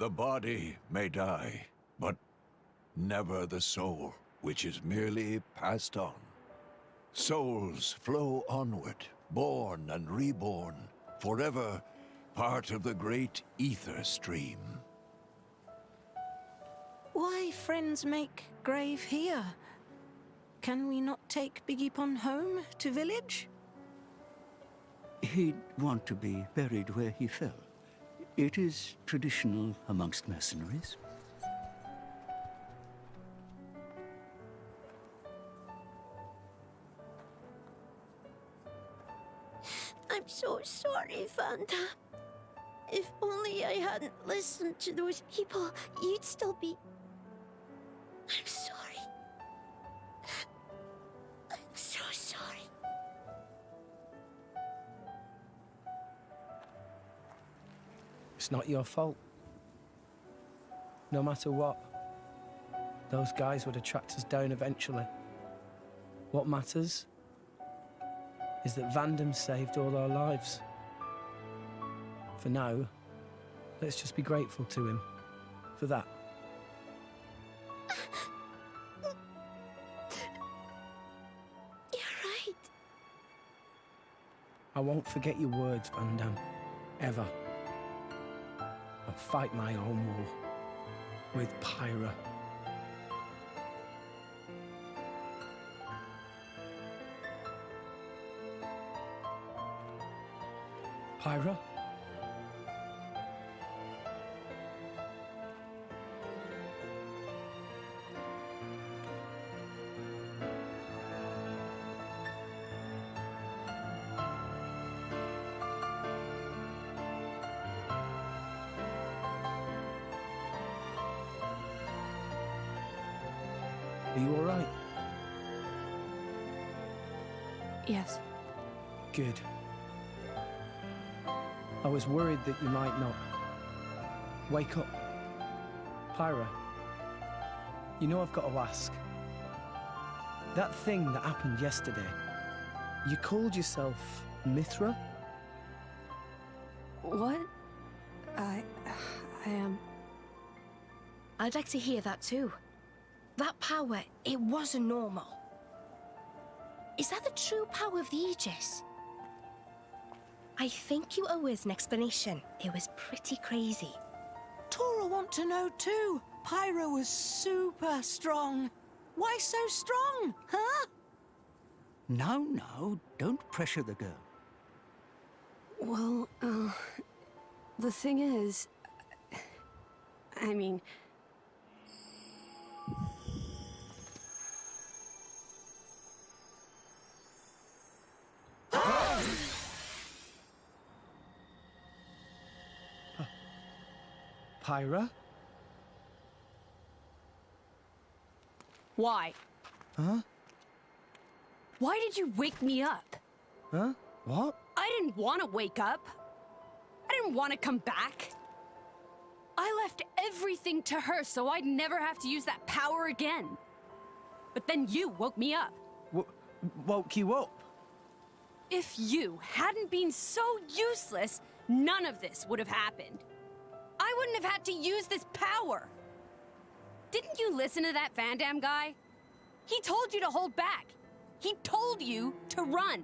The body may die, but never the soul, which is merely passed on. Souls flow onward, born and reborn, forever part of the great ether stream. Why friends make grave here? Can we not take Bigipon home to village? He'd want to be buried where he fell. It is traditional amongst mercenaries. I'm so sorry, Vanda. If only I hadn't listened to those people, you'd still be... I'm sorry. I'm so sorry. It's not your fault. No matter what, those guys would have tracked us down eventually. What matters is that Vandam saved all our lives. For now, let's just be grateful to him for that. You're right. I won't forget your words, Vandam. Ever. I'll fight my own war with Pyra. Pyra? Are you all right? Yes. Good. I was worried that you might not. Wake up. Pyra, you know I've got to ask. That thing that happened yesterday, you called yourself Mithra? What? I am... I'd like to hear that too. That power, it wasn't normal. Is that the true power of the Aegis? I think you owe us an explanation. It was pretty crazy. Tora want to know too. Pyra was super strong. Why so strong, huh? No, don't pressure the girl. Well, the thing is... I mean... Pyra? Why? Huh? Why did you wake me up? Huh? What? I didn't want to wake up. I didn't want to come back. I left everything to her so I'd never have to use that power again. But then you woke me up. Woke you up? If you hadn't been so useless, none of this would have happened. I wouldn't have had to use this power. Didn't you listen to that Vandam guy? He told you to hold back. He told you to run.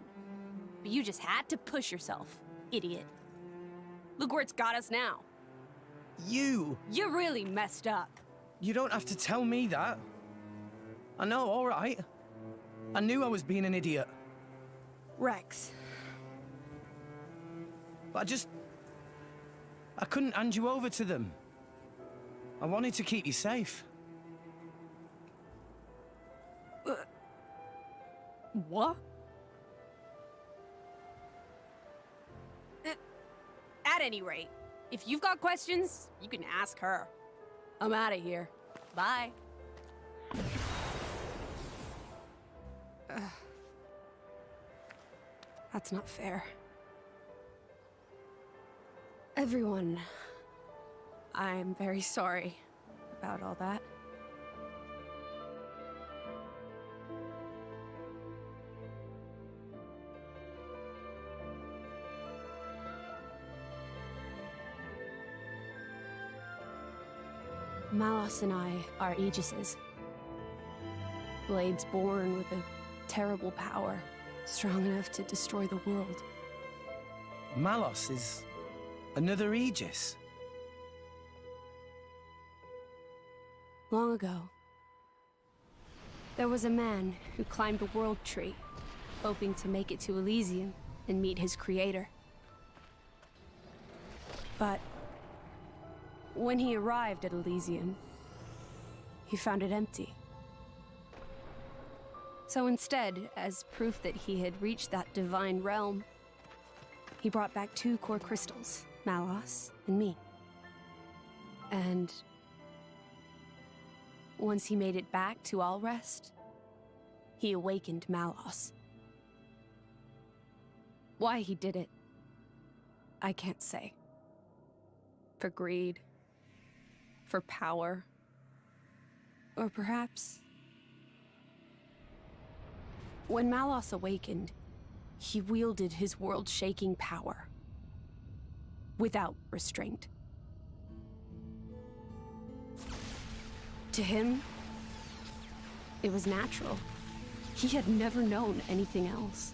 But you just had to push yourself, idiot. Look where it's got us now. You really messed up. You don't have to tell me that. I know, all right. I knew I was being an idiot. Rex. But I couldn't hand you over to them. I wanted to keep you safe. What? At any rate, if you've got questions, you can ask her. I'm out of here. Bye. That's not fair. Everyone, I'm very sorry about all that. Malos and I are Aegises. Blades born with a terrible power, strong enough to destroy the world. Malos is another Aegis. Long ago, there was a man who climbed the World Tree, hoping to make it to Elysium and meet his creator. But when he arrived at Elysium, he found it empty. So instead, as proof that he had reached that divine realm, he brought back 2 core crystals, Malos and me. And once he made it back to Alrest, he awakened Malos. Why he did it, I can't say. For greed, for power, or perhaps... When Malos awakened, he wielded his world-shaking power without restraint. To him, it was natural. He had never known anything else.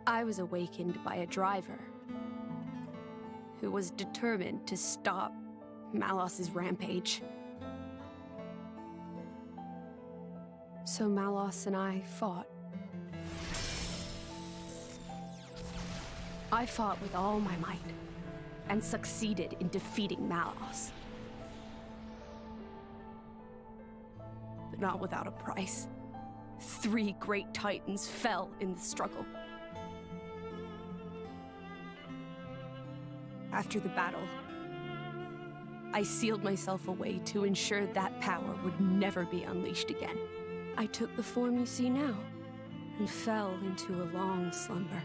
I was awakened by a driver who was determined to stop Malos's rampage. So Malos and I fought. I fought with all my might, and succeeded in defeating Malos. But not without a price. 3 great titans fell in the struggle. After the battle, I sealed myself away to ensure that power would never be unleashed again. I took the form you see now, and fell into a long slumber.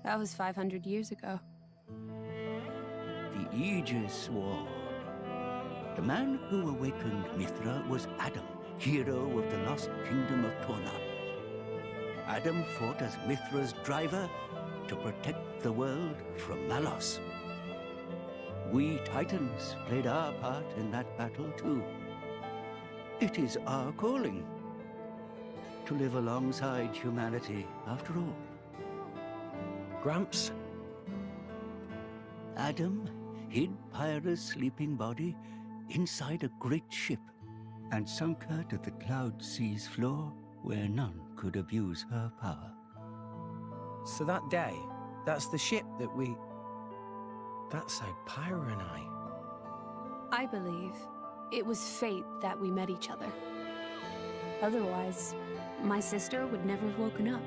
That was 500 years ago. The Aegis War. The man who awakened Mithra was Adam, hero of the lost kingdom of Torna. Adam fought as Mithra's driver to protect the world from Malos. We Titans played our part in that battle too. It is our calling to live alongside humanity after all. Gramps? Adam hid Pyra's sleeping body inside a great ship and sunk her to the Cloud Sea's floor where none could abuse her power. So that day, that's the ship that we... That's how Pyra and I believe it was fate that we met each other. Otherwise, my sister would never have woken up.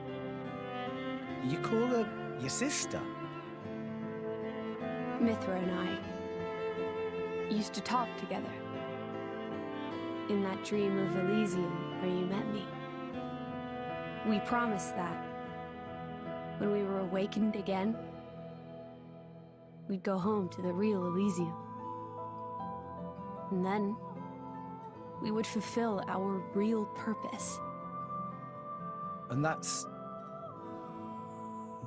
You call her your sister? Mithra and I used to talk together. In that dream of Elysium where you met me. We promised that when we were awakened again, we'd go home to the real Elysium. And then we would fulfill our real purpose. And that's...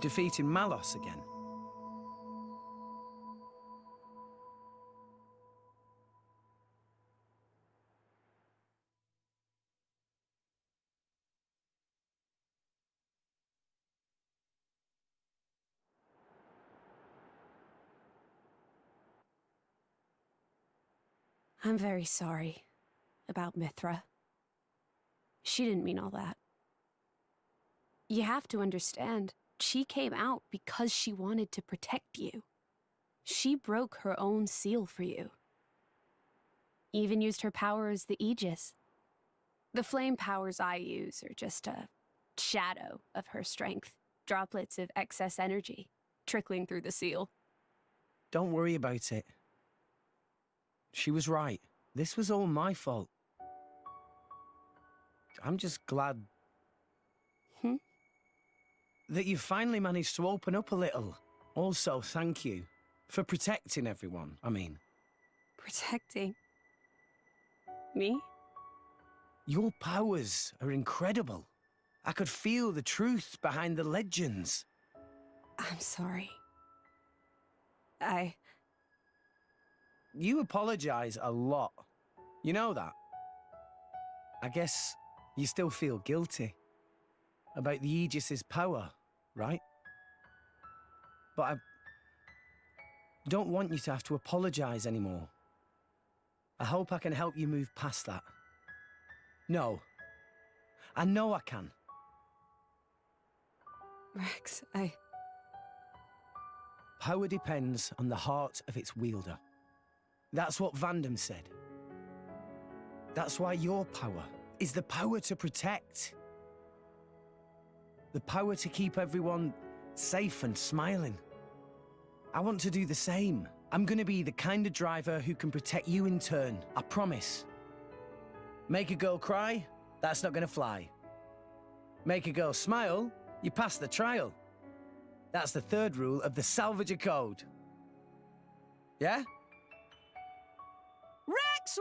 defeating Malos again? I'm very sorry about Mithra. She didn't mean all that. You have to understand, she came out because she wanted to protect you. She broke her own seal for you. Even used her power as the Aegis. The flame powers I use are just a shadow of her strength. Droplets of excess energy trickling through the seal. Don't worry about it. She was right. This was all my fault. I'm just glad... that you finally managed to open up a little. Also, thank you for protecting everyone, I mean. Protecting? Me? Your powers are incredible. I could feel the truth behind the legends. I'm sorry. You apologize a lot. You know that? I guess you still feel guilty about the Aegis's power, right? But I don't want you to have to apologize anymore. I hope I can help you move past that. No. I know I can. Rex, Power depends on the heart of its wielder. That's what Vandam said. That's why your power is the power to protect. The power to keep everyone safe and smiling. I want to do the same. I'm gonna be the kind of driver who can protect you in turn, I promise. Make a girl cry? That's not gonna fly. Make a girl smile? You pass the trial. That's the third rule of the Salvager Code. Yeah? Rex!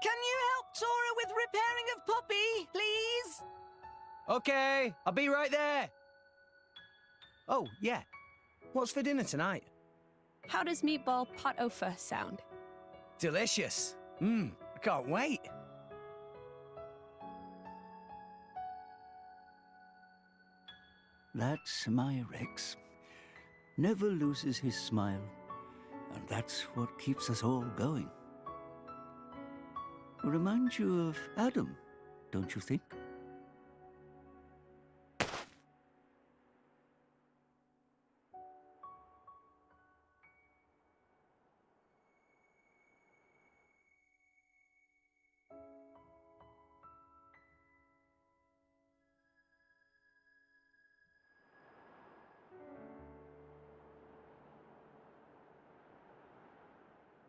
Can you help Tora with repairing of Poppy, please? Okay, I'll be right there. Oh, yeah. What's for dinner tonight? how does meatball pot au feu sound? Delicious. I can't wait. That's my Rex. Never loses his smile. And that's what keeps us all going. Reminds you of Adam, don't you think?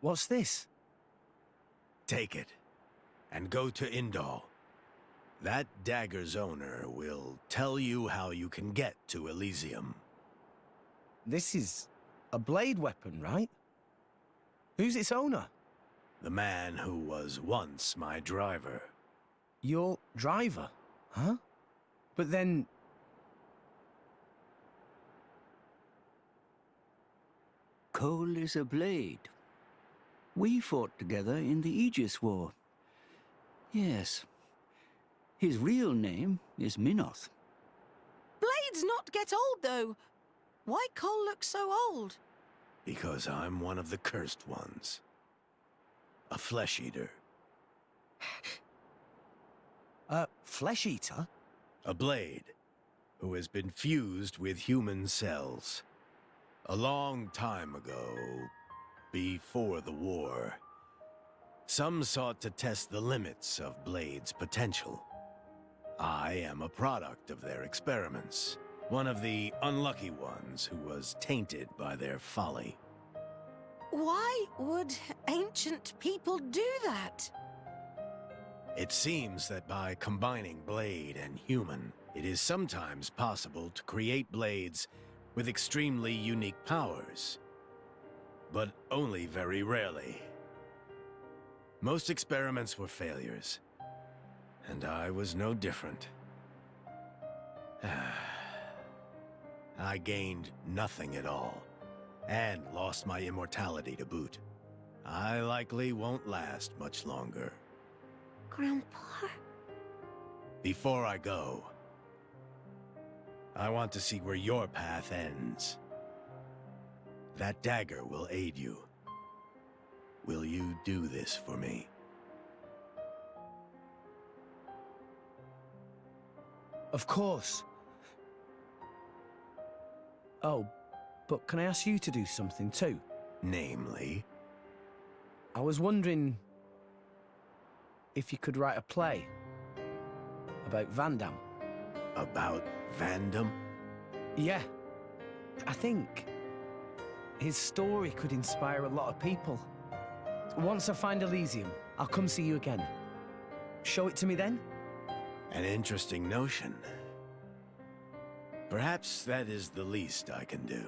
What's this? Take it, and go to Indal. That dagger's owner will tell you how you can get to Elysium. This is a blade weapon, right? Who's its owner? The man who was once my driver. Your driver, huh? But then... Cole is a blade. We fought together in the Aegis War. Yes. His real name is Minoth. Blades not get old, though. Why Cole look so old? Because I'm one of the cursed ones. A flesh eater. Flesh eater? A blade who has been fused with human cells. A long time ago, before the war, some sought to test the limits of Blade's potential. I am a product of their experiments, one of the unlucky ones who was tainted by their folly. Why would ancient people do that? It seems that by combining Blade and human, it is sometimes possible to create blades with extremely unique powers. But only very rarely. Most experiments were failures, and I was no different. I gained nothing at all, and lost my immortality to boot. I likely won't last much longer. Grandpa? Before I go, I want to see where your path ends. That dagger will aid you. Will you do this for me? Of course. Oh, but can I ask you to do something too? Namely? I was wondering if you could write a play about Vandam. About Vandam? Yeah. I think his story could inspire a lot of people. Once I find Elysium, I'll come see you again. Show it to me then? An interesting notion. Perhaps that is the least I can do.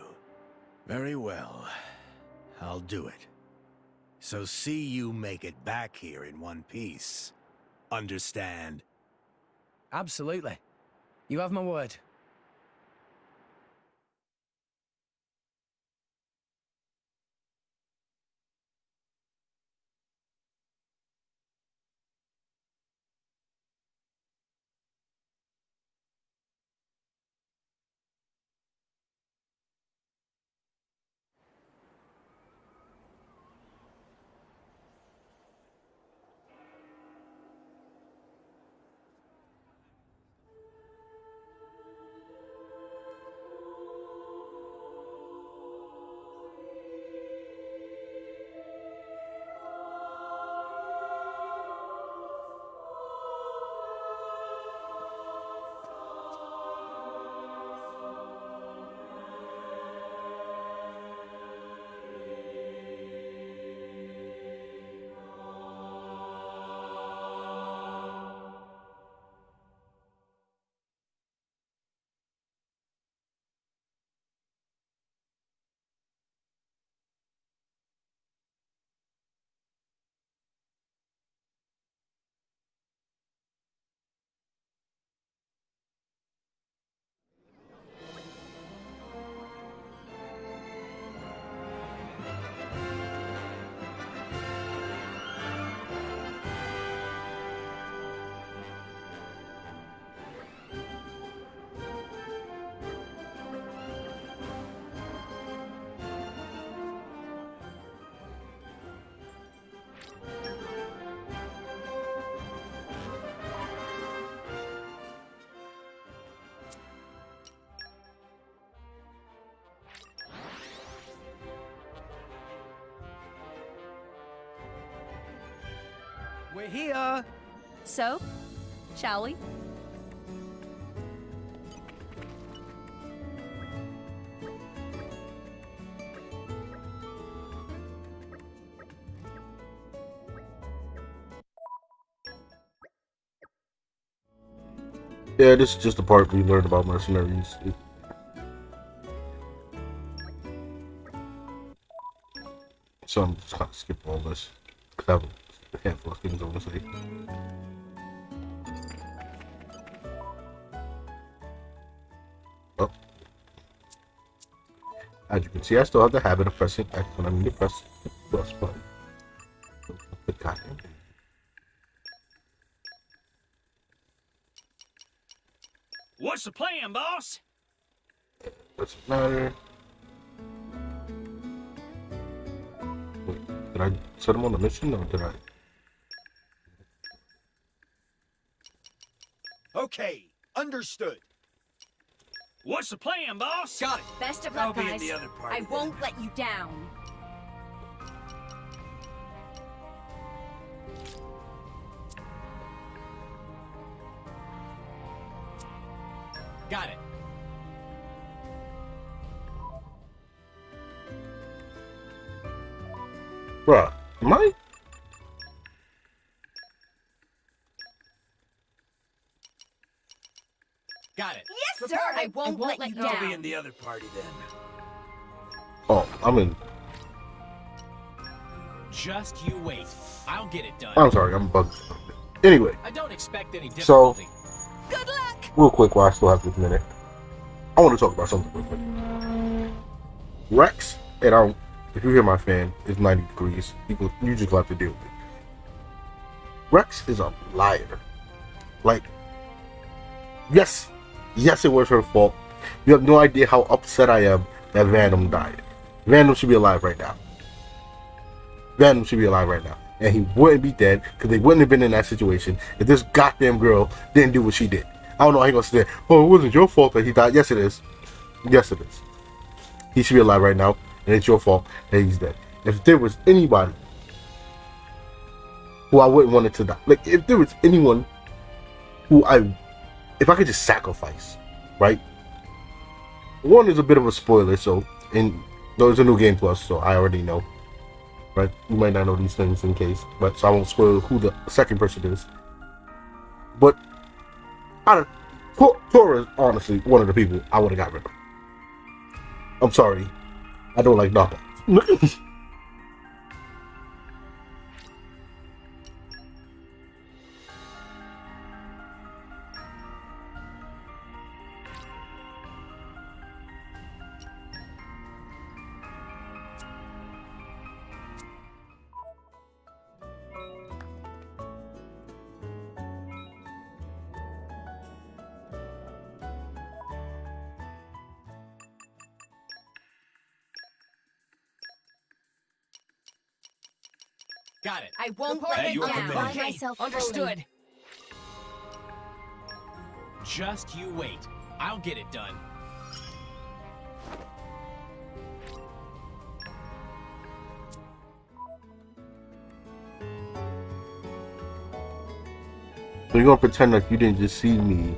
Very well. I'll do it. So see you make it back here in one piece. Understand? Absolutely. You have my word. We're here. So, shall we? Yeah, this is just the part we learned about mercenaries. So I'm just gonna skip all this because I have a handful of things I want to say. Oh. As you can see, I still have the habit of pressing X when I need to press the plus button. The goddamn thing. What's the plan, boss? Doesn't matter. Wait, did I set him on the mission or did I? Okay, understood. What's the plan, boss? Got it. Best of I'll luck, be in guys. the other party I then. won't let you down. Got it. Bruh, am I? Got it. Yes, sir. I won't let you down. I'll be in the other party then. Oh, I'm in. Just you wait. I'll get it done. I'm sorry, I'm bugged. Anyway, I don't expect any so difficulty. Good luck! real quick while I still have this minute, I want to talk about something real quick. Rex, and I don't, if you hear my fan, it's 90 degrees. You just have to deal with it. Rex is a liar. Like, yes, it was her fault. You have no idea how upset I am that Venom died. Venom should be alive right now. And he wouldn't be dead because they wouldn't have been in that situation if this goddamn girl didn't do what she did. I don't know how he gonna say, oh, it wasn't your fault that he died. Yes, it is. Yes, it is. He should be alive right now, and it's your fault that he's dead. If there was anybody who I wouldn't want it to die, like if there was anyone who if I could just sacrifice, right? One is a bit of a spoiler, so there's a new game plus, so I already know. Right? You might not know these things in case, but so I won't spoil who the second person is. But Tora is honestly one of the people I would have got rid of. I'm sorry, I don't like knockouts. Got it. I won't Report let it it down. down. Apply Okay, myself understood. Just you wait. I'll get it done. So you're gonna pretend like you didn't just see me.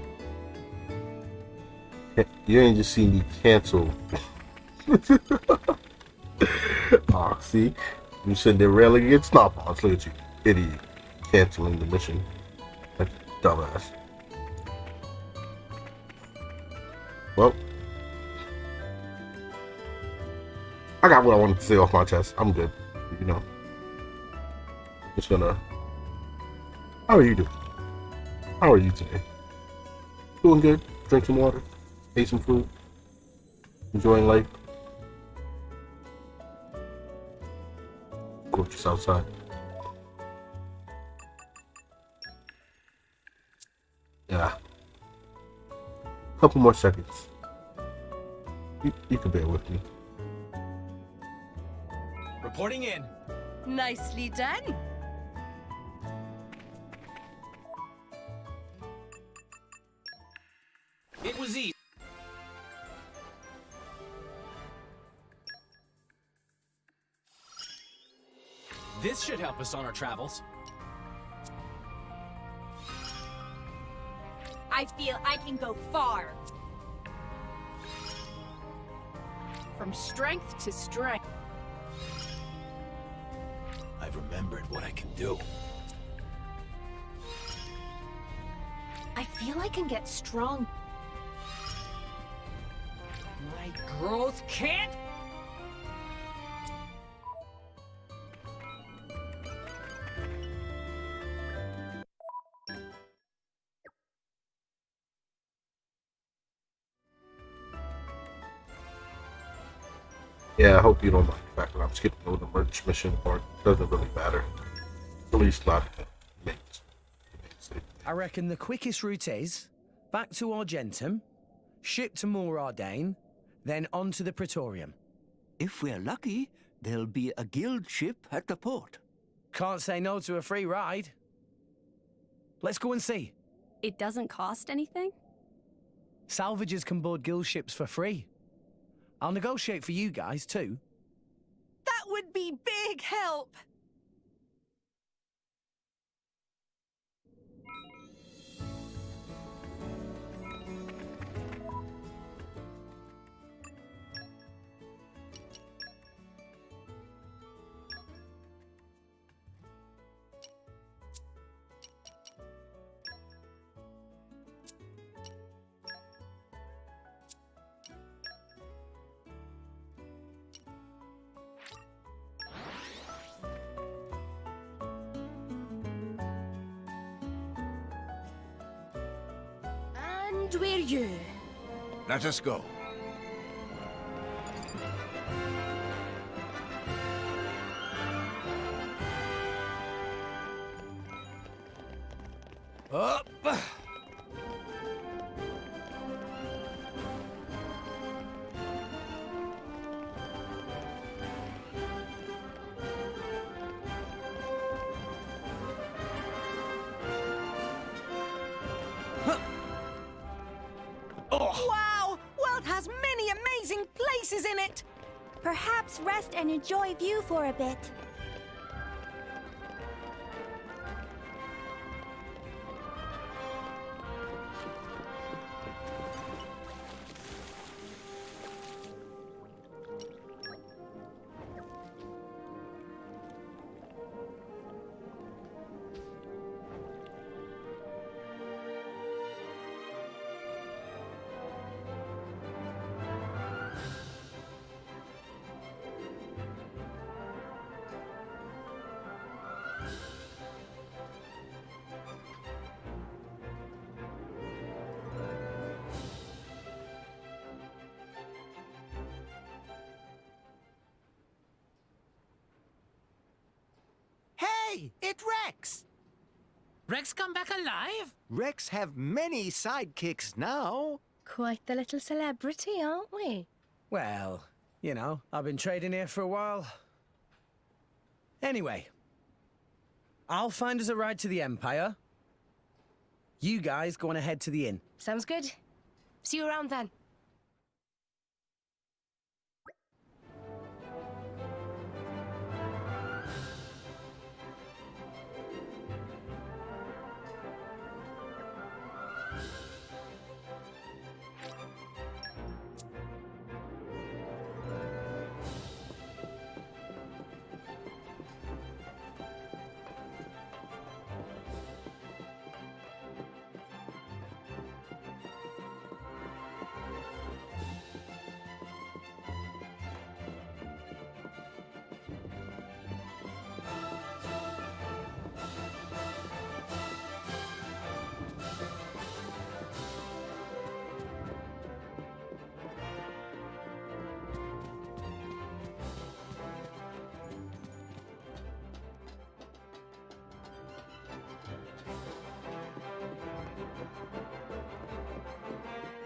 You didn't just see me cancel. Ah, see? You said they're railing against Snowballs. Look at you, idiot. Canceling the mission. Like a dumbass. Well, I got what I wanted to say off my chest. I'm good. You know. Just gonna. How are you doing? How are you today? Doing good. Drink some water. Ate some food. Enjoying life. Gorgeous outside. Yeah. Couple more seconds. You can bear with me. Reporting in. Nicely done. It was easy. This should help us on our travels. I feel I can go far. From strength to strength. I've remembered what I can do. I feel I can get strong. My growth can't. Yeah, I hope you don't mind the fact that I'm skipping over the merch mission part. Doesn't really matter. At least not me. I reckon the quickest route is back to Argentum, ship to Mor Ardain, then on to the Praetorium. If we're lucky, there'll be a guild ship at the port. Can't say no to a free ride. Let's go and see. It doesn't cost anything? Salvagers can board guild ships for free. I'll negotiate for you guys, too. That would be big help. And we're you. Let us go. Up! Wow! World has many amazing places in it. Perhaps rest and enjoy view for a bit. Hey, it's Rex! Rex come back alive? Rex have many sidekicks now. Quite the little celebrity, aren't we? Well, you know, I've been trading here for a while. Anyway, I'll find us a ride to the Empire. You guys go on ahead to the inn. Sounds good. See you around then.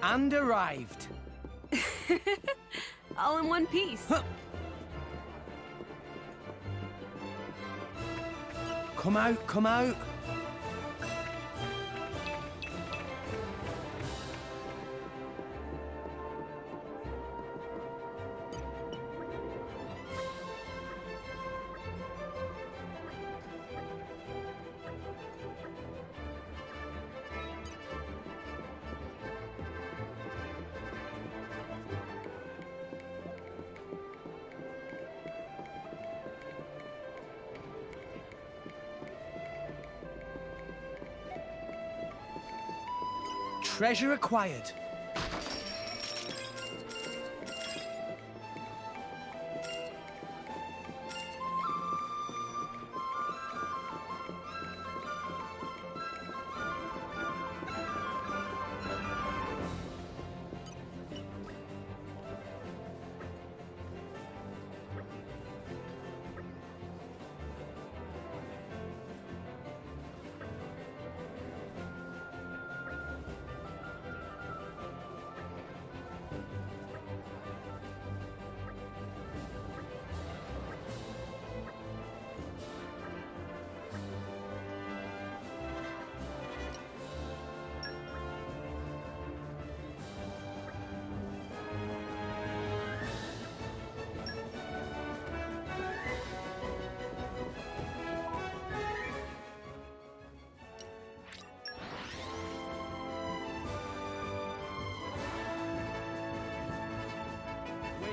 And arrived. All in one piece. Huh. Come out, come out. Treasure acquired.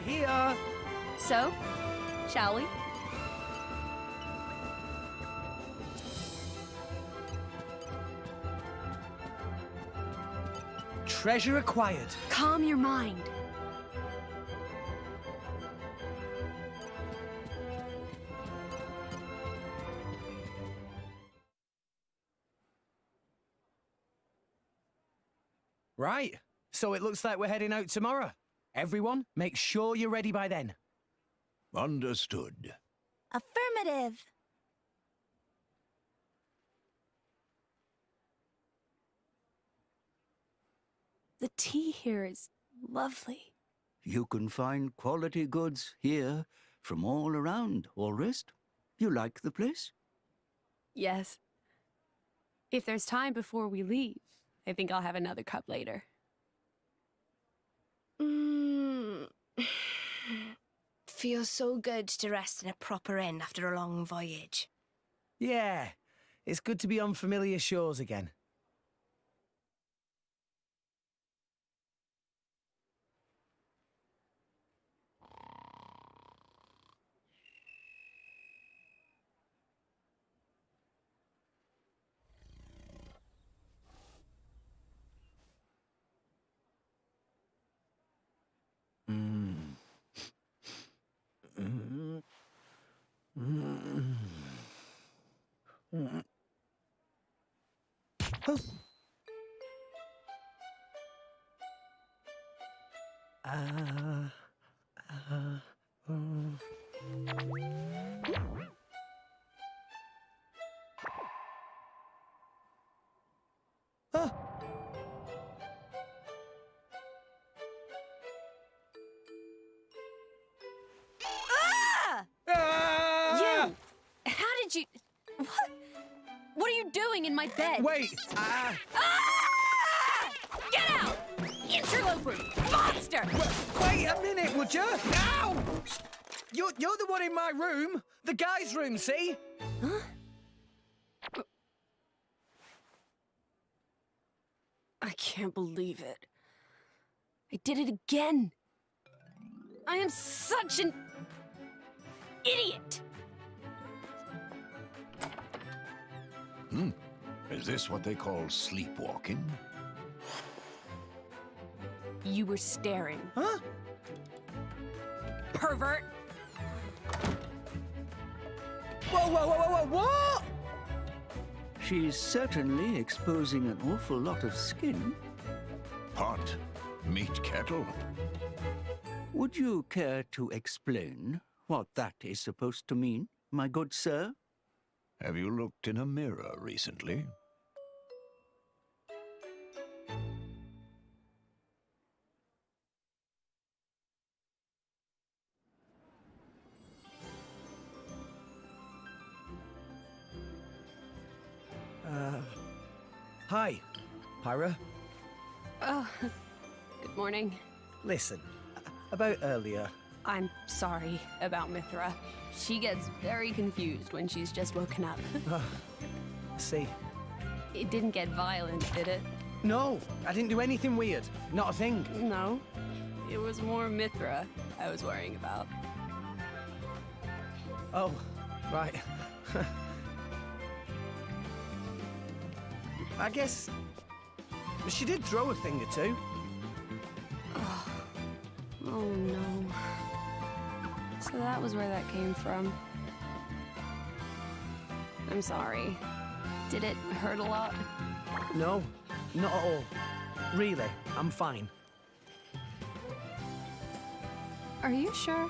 Here. So, shall we? Treasure acquired. Calm your mind. Right. So it looks like we're heading out tomorrow. Everyone, make sure you're ready by then. Understood. Affirmative. The tea here is lovely. You can find quality goods here from all around, Allrest. You like the place? Yes. If there's time before we leave, I think I'll have another cup later. Feels so good to rest in a proper inn after a long voyage. Yeah, it's good to be on familiar shores again. You! How did you... What? crawling in my bed. Wait! Ah! Get out! Interloper! Monster! Wait a minute, would you? Ow! You're the one in my room. The guy's room, see? Huh? I can't believe it. I did it again. I am such an idiot. Is this what they call sleepwalking? You were staring. Huh? Pervert. Whoa, what? She's certainly exposing an awful lot of skin. Pot, meat kettle. Would you care to explain what that is supposed to mean, my good sir? Have you looked in a mirror recently? Hi, Pyra. Oh, good morning. Listen, about earlier. I'm sorry about Mithra. She gets very confused when she's just woken up. See. It didn't get violent, did it? No, I didn't do anything weird. Not a thing. No. It was more Mithra I was worrying about. Oh, right. I guess she did throw a thing or two. Oh no. So that was where that came from. I'm sorry. Did it hurt a lot? No, not at all. Really, I'm fine. Are you sure?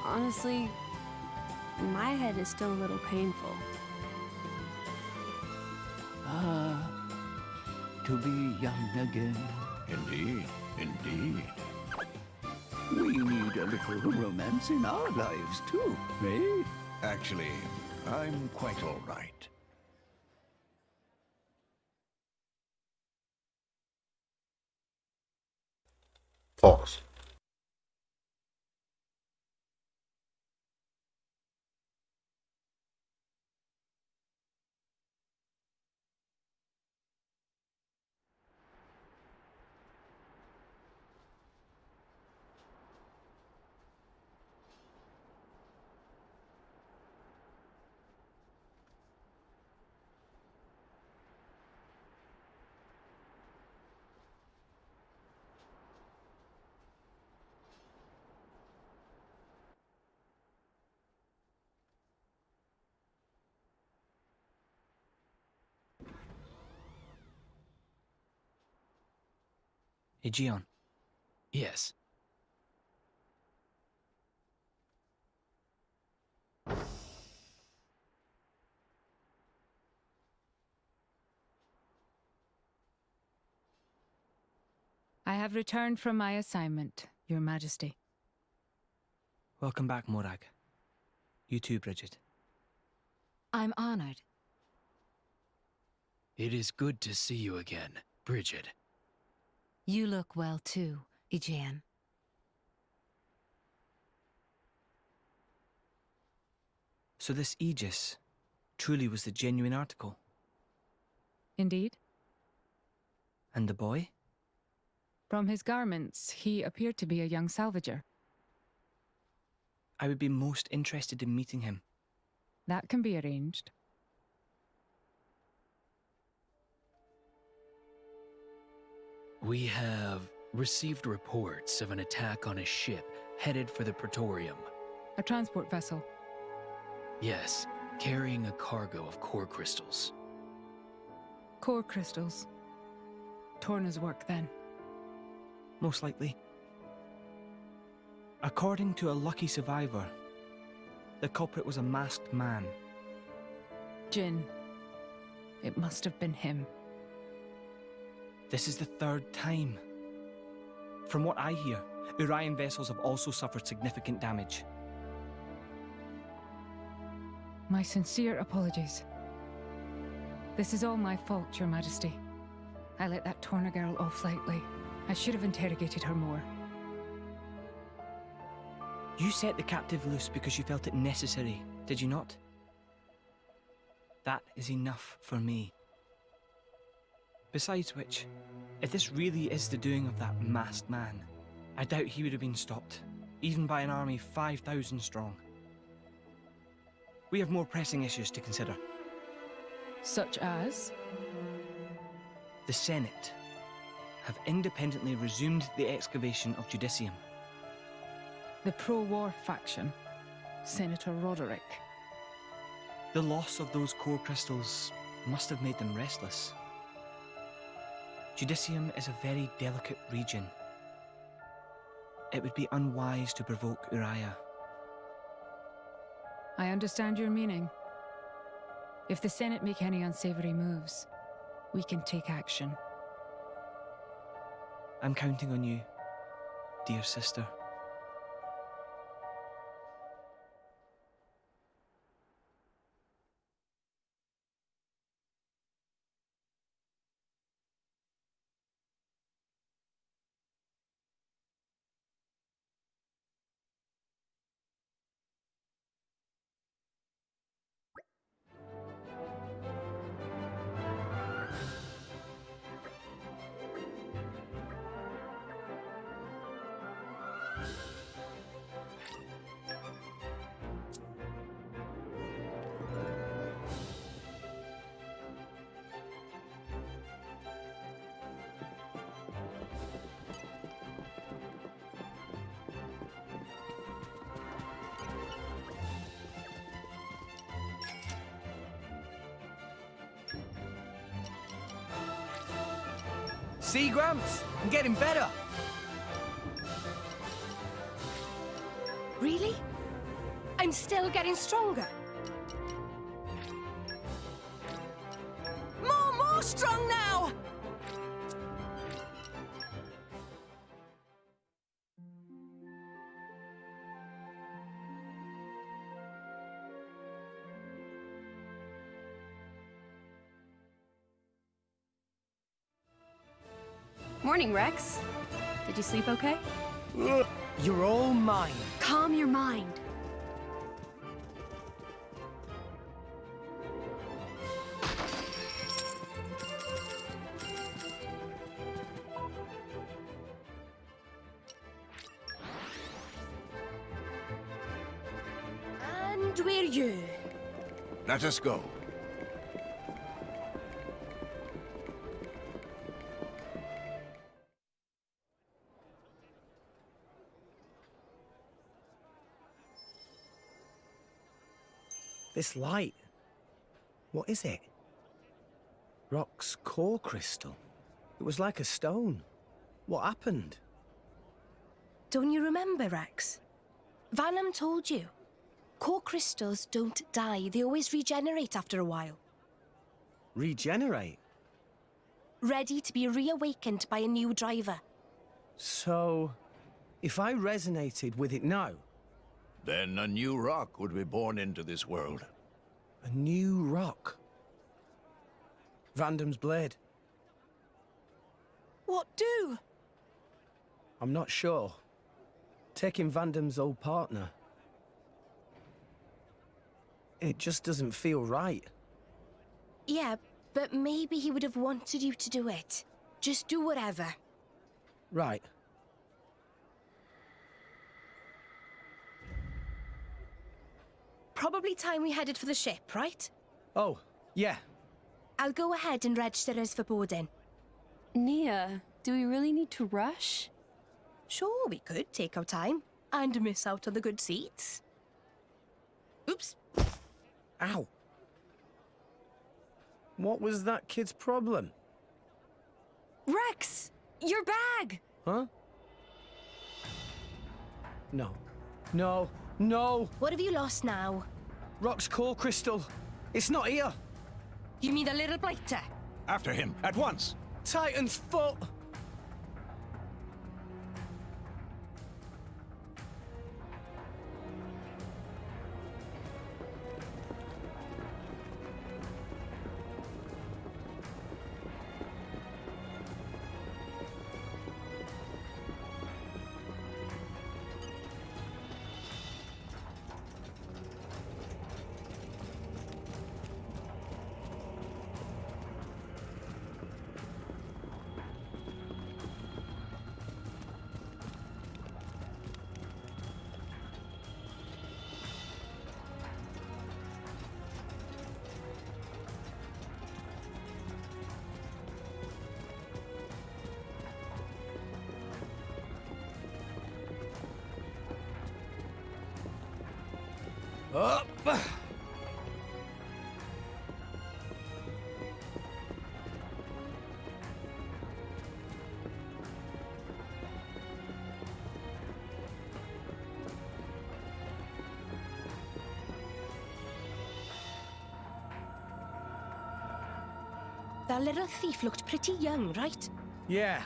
Honestly, my head is still a little painful. To be young again. Indeed, indeed. We need a little romance in our lives, too, eh? Actually, I'm quite all right. Pause. Aegeon. Yes. I have returned from my assignment, Your Majesty. Welcome back, Morag. You too, Bridget. I'm honored. It is good to see you again, Bridget. You look well too, Aegeon. So this Aegis truly was the genuine article? Indeed. And the boy? From his garments, he appeared to be a young salvager. I would be most interested in meeting him. That can be arranged. We have received reports of an attack on a ship headed for the Praetorium. A transport vessel. Yes, carrying a cargo of core crystals. Core crystals. Torna's work, then. Most likely. According to a lucky survivor, the culprit was a masked man. Jin. It must have been him. This is the third time. From what I hear, Urian vessels have also suffered significant damage. My sincere apologies. This is all my fault, Your Majesty. I let that Torna girl off lightly. I should have interrogated her more. You set the captive loose because you felt it necessary, did you not? That is enough for me. Besides which, if this really is the doing of that masked man, I doubt he would have been stopped, even by an army 5,000 strong. We have more pressing issues to consider. Such as? The Senate have independently resumed the excavation of Judicium. The pro-war faction, Senator Roderick. The loss of those core crystals must have made them restless. Judicium is a very delicate region. It would be unwise to provoke Uriah. I understand your meaning. If the Senate make any unsavory moves, we can take action. I'm counting on you, dear sister. See, Gramps? I'm getting better. Really? I'm still getting stronger. More strong now! Morning, Rex. Did you sleep okay? You're all mine. Calm your mind. And we're you. Let us go. This light. What is it? Rock's core crystal. It was like a stone. What happened? Don't you remember, Rex? Vanham told you. Core crystals don't die. They always regenerate after a while. Regenerate? Ready to be reawakened by a new driver. So, if I resonated with it now... Then a new rock would be born into this world. A new rock? Vandam's blade. What do? I'm not sure. Taking Vandam's old partner. It just doesn't feel right. Yeah, but maybe he would have wanted you to do it. Just do whatever. Right. Probably time we headed for the ship, right? Oh, yeah. I'll go ahead and register us for boarding. Nia, do we really need to rush? Sure, we could take our time and miss out on the good seats. Oops. Ow. What was that kid's problem? Rex! Your bag! Huh? No. No. No! What have you lost now? Rock's core crystal. It's not here. You mean the little blighter? After him, at once! Titan's foot! Up! That little thief looked pretty young, right? Yeah.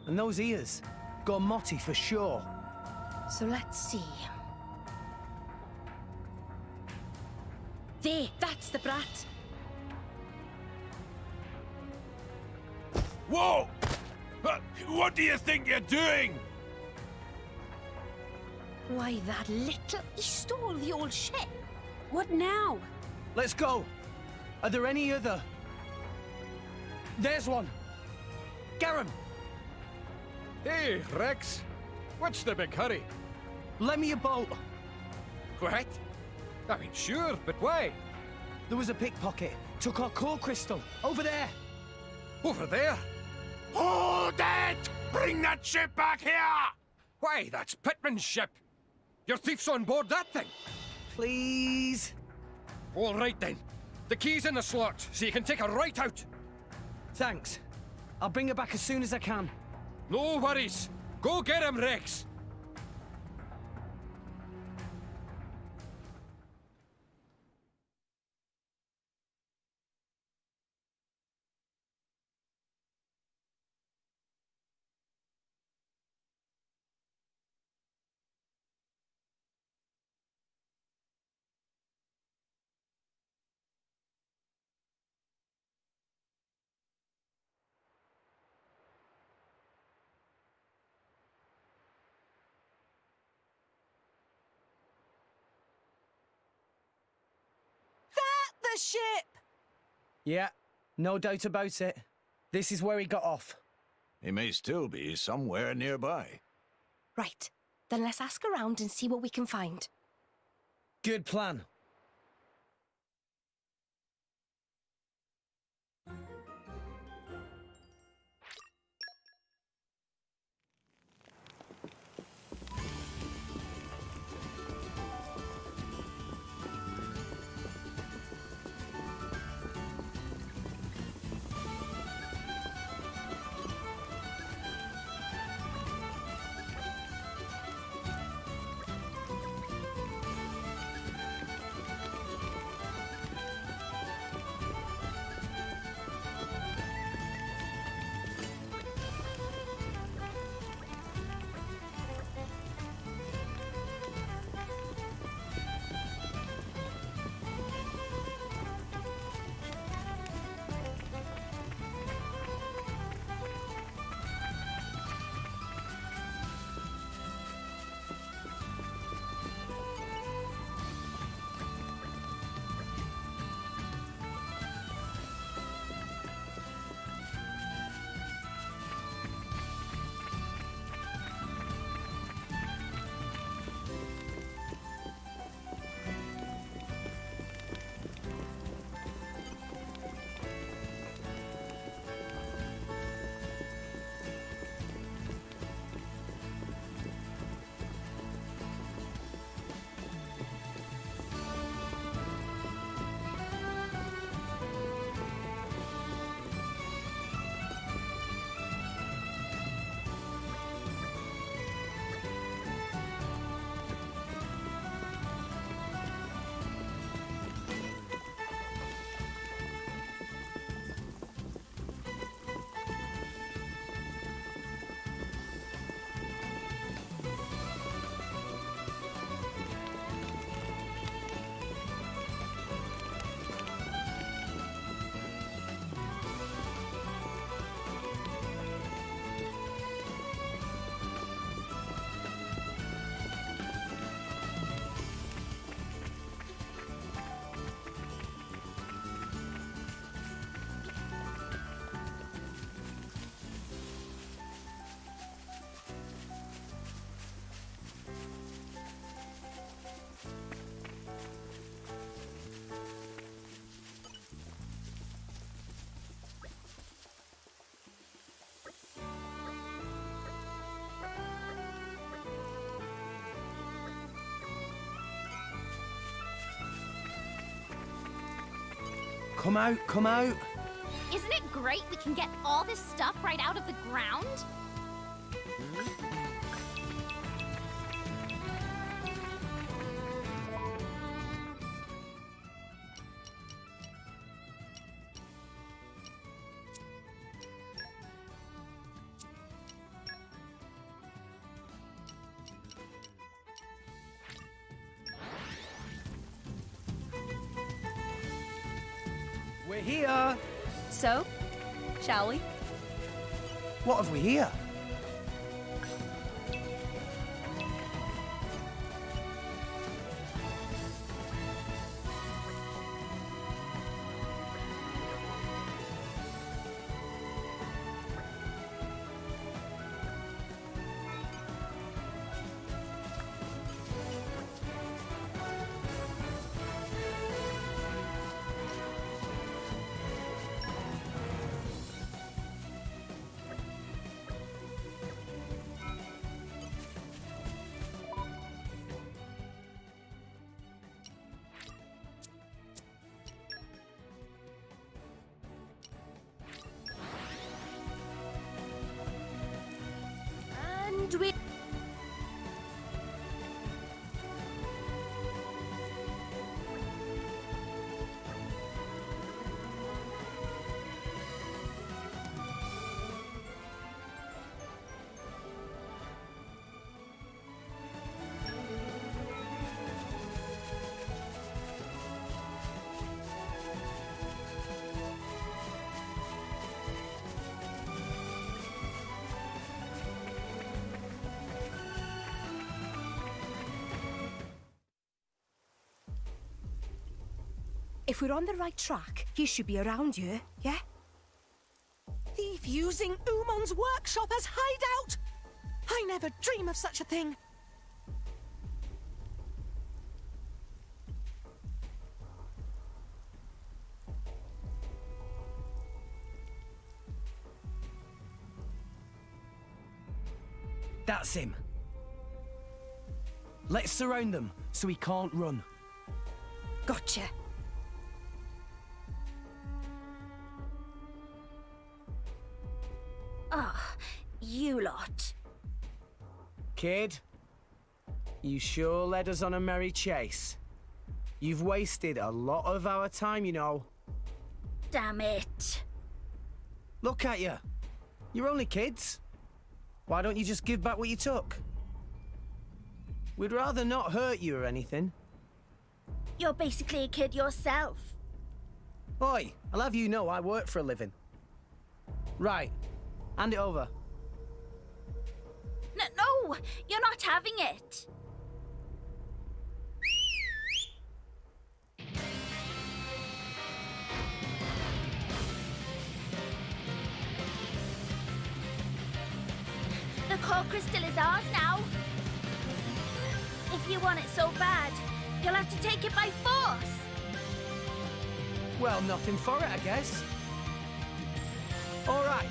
And those ears. Gormotti for sure. So let's see. There, that's the brat. Whoa! What do you think you're doing? Why, that little... He stole the old ship. What now? Let's go. Are there any other? There's one. Garum! Hey, Rex. What's the big hurry? Lend me a boat. What? I mean, sure, but why? There was a pickpocket. Took our core crystal. Over there. Over there? Hold it! Bring that ship back here! Why, that's Pittman's ship. Your thief's on board that thing. Please? All right, then. The key's in the slot, so you can take her right out. Thanks. I'll bring her back as soon as I can. No worries. Go get him, Rex. The ship! Yeah, no doubt about it. This is where he got off. He may still be somewhere nearby. Right. Then let's ask around and see what we can find. Good plan. Come out, come out. Isn't it great we can get all this stuff right out of the ground? We're here. So, shall we? What have we here? And we... If we're on the right track, he should be around here, yeah? Thief using Umon's workshop as hideout! I never dream of such a thing. That's him. Let's surround them so he can't run. Gotcha. Ah, you lot. Kid, you sure led us on a merry chase. You've wasted a lot of our time, you know. Damn it. Look at you. You're only kids. Why don't you just give back what you took? We'd rather not hurt you or anything. You're basically a kid yourself. Oi, I'll have you know I work for a living. Right, hand it over. No, you're not having it. The core crystal is ours now. If you want it so bad, you'll have to take it by force. Well, nothing for it, I guess. All right,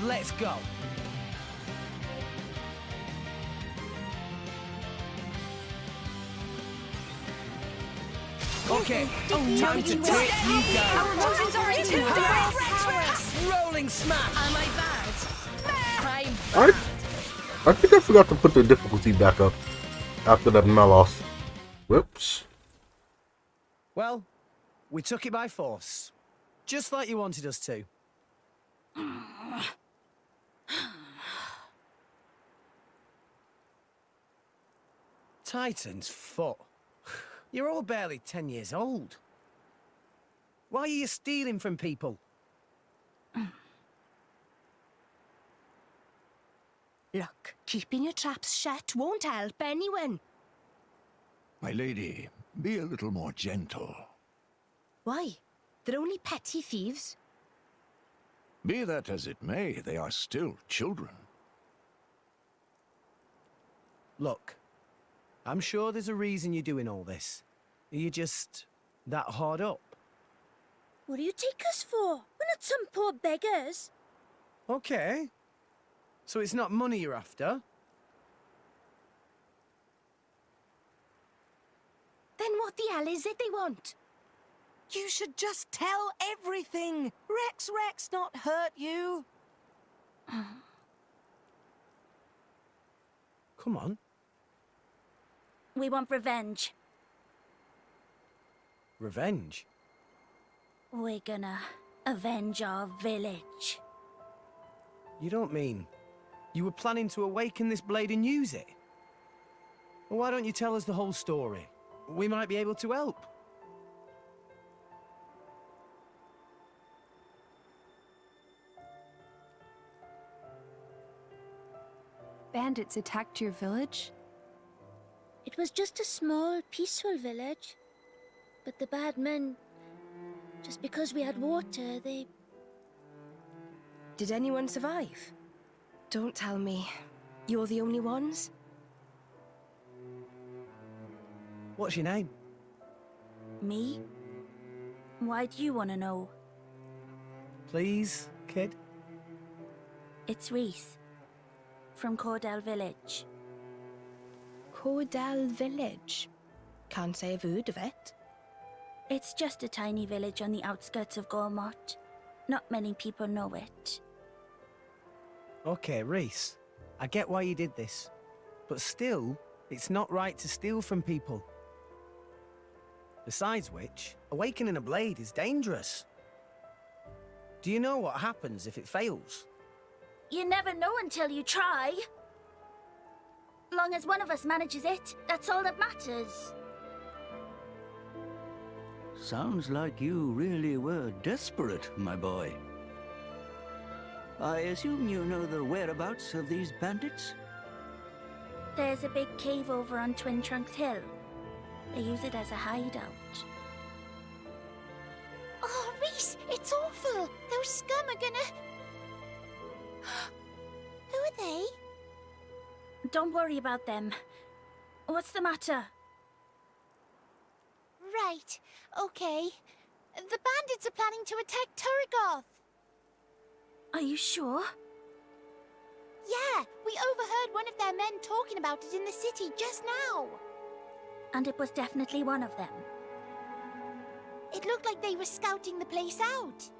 let's go. Okay, time to take you down. Our motions are in too deep. Rolling smash. Am I bad? I think I forgot to put the difficulty back up after that Melos. Whoops. Well, we took it by force. Just like you wanted us to. Titan's foot. You're all barely 10 years old. Why are you stealing from people? Look, keeping your traps shut won't help anyone. My lady, be a little more gentle. Why? They're only petty thieves. Be that as it may, they are still children. Look, I'm sure there's a reason you're doing all this. Are you just that hard up? What do you take us for? We're not some poor beggars. Okay. So it's not money you're after? Then what the hell is it they want? You should just tell everything. Rex not hurt you. Come on. We want revenge. Revenge? We're gonna avenge our village. You don't mean you were planning to awaken this blade and use it? Well, why don't you tell us the whole story? We might be able to help. Bandits attacked your village? It was just a small, peaceful village. But the bad men, just because we had water, they... Did anyone survive? Don't tell me. You're the only ones? What's your name? Me? Why do you want to know? Please, kid? It's Reese. From Cordell Village. Cordell Village? Can't say I've heard of it. It's just a tiny village on the outskirts of Gormott. Not many people know it. Okay, Reese. I get why you did this. But still, it's not right to steal from people. Besides which, awakening a blade is dangerous. Do you know what happens if it fails? You never know until you try. Long as one of us manages it, that's all that matters. Sounds like you really were desperate, my boy. I assume you know the whereabouts of these bandits? There's a big cave over on Twin Trunks Hill. They use it as a hideout. Oh, Reese, it's awful. Those scum are gonna... Who are they? Don't worry about them. What's the matter? Right, okay. The bandits are planning to attack Turrigoth. Are you sure? Yeah, we overheard one of their men talking about it in the city just now. And it was definitely one of them. It looked like they were scouting the place out.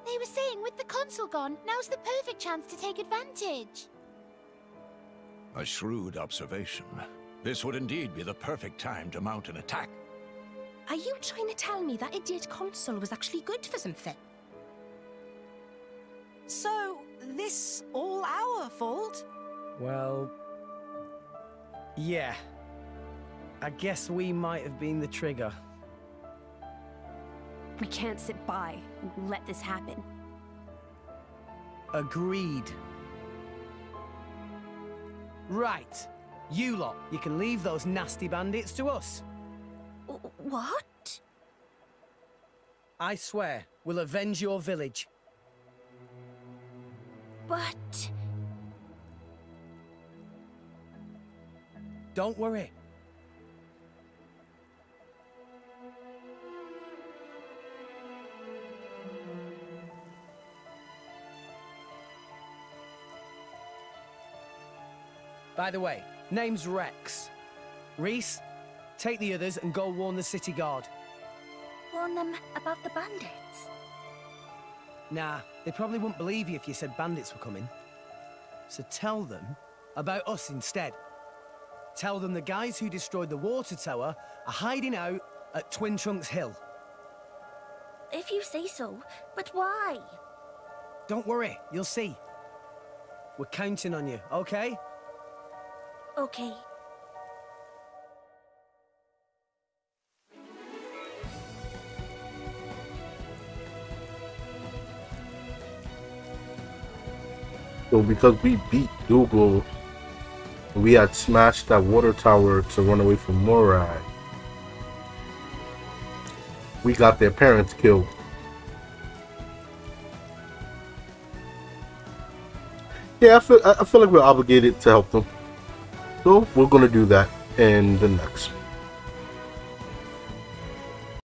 They were saying with the consul gone, now's the perfect chance to take advantage. A shrewd observation. This would indeed be the perfect time to mount an attack. Are you trying to tell me that idiot consul was actually good for something? So, this all our fault? Well... yeah. I guess we might have been the trigger. We can't sit by and let this happen. Agreed. Right. You lot, you can leave those nasty bandits to us. What? I swear, we'll avenge your village. But... Don't worry. By the way, name's Rex. Reese, take the others and go warn the city guard. Warn them about the bandits? Nah, they probably wouldn't believe you if you said bandits were coming. So tell them about us instead. Tell them the guys who destroyed the water tower are hiding out at Twin Trunks Hill. If you say so, but why? Don't worry, you'll see. We're counting on you, okay? Okay. So because we beat Dougal, we had smashed that water tower to run away from Morai. We got their parents killed. Yeah, I feel like we're obligated to help them. So we're gonna do that in the next